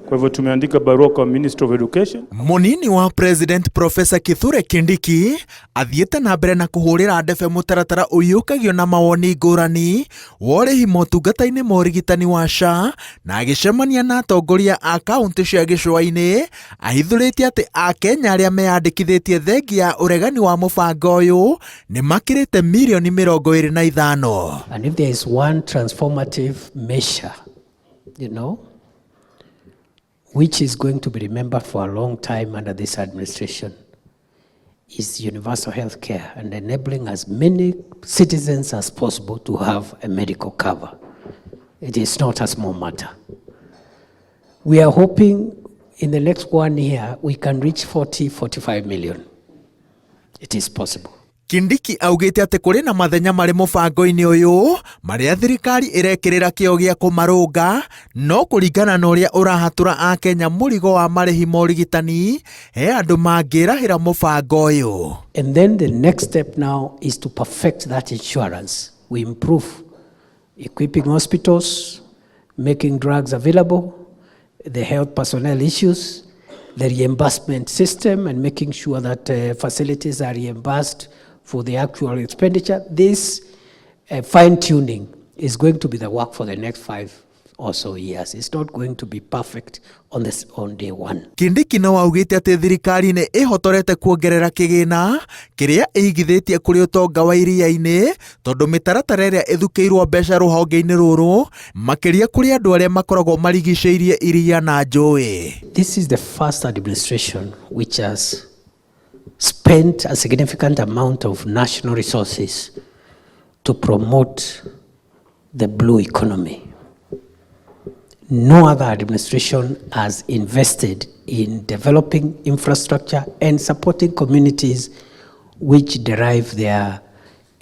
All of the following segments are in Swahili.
Kwa hivyo tumeandika barua kwa Minister of Education. Mũnini wa President Professor Kithure Kindiki athiĩte na mbere na kũhũrĩra ndebe mũtaratara ũiyũkagio na mawoni ngũrani worĩhi motungata-inĩ ma ũrigitani wa SHA, na agĩcemania na atongoria a kaunti cia gĩcũa-inĩ ahithũrĩtie atĩ Akenya arĩa meyandĩkithĩtie thengia ya ũregani wa mũbango ũyũ nĩ makĩrĩte mirioni 25. And if there is one transformative measure, which is going to be remembered for a long time under this administration, is universal health care and enabling as many citizens as possible to have a medical cover. It is not a small matter. We are hoping in the next 1 year we can reach 45 million. It is possible. Kindiki augĩte atĩ kũrĩ na mathenya marĩ mũbango-inĩ ũyũ marĩa thirikari ĩrekĩrĩra kĩo gĩa kũmarũnga, no kũringana na ũrĩa ũrahatũra Akenya mũrigo wa marĩhi ma ũrigitani, he andũ mangĩrahĩra mũbango ũyũ. And then the next step now is to perfect that insurance. We improve equipping hospitals, making drugs available, the health personnel issues, the reimbursement system, and making sure that facilities are reimbursed for the actual expenditure. This fine-tuning is going to be the work for the next 5 or so years. It's not going to be perfect on day one. Kindiki no augĩte atĩ thirikari nĩ ĩhotorete kuongerera kĩgĩna kĩrĩa ĩigithĩtie kũrĩ ũtonga wa iria-inĩ, tondũ mĩtaratara ĩrĩa ĩthukĩirwo mbeca rũhonge-inĩ rũrũ makĩria kũrĩ andũ arĩa makoragwo marigicĩirie iria na njũĩ. This is the first administration which has spent a significant amount of national resources to promote the blue economy. No other administration has invested in developing infrastructure and supporting communities which derive their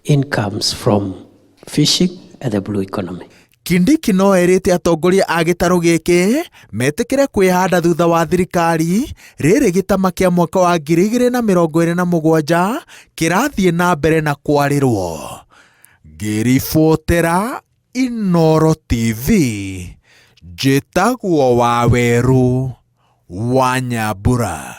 incomes from fishing and the blue economy. Kindiki no erĩte atongoria a gĩtarũ gĩkĩ metĩkĩre kwĩhanda thutha wa thirikari rĩrĩ gĩtama kĩa mwaka wa 2027 kĩrathiĩ na mbere na kwarĩrwo. Ngĩribotera Inooro TV, njĩtagwo Waweru wa Nyambura.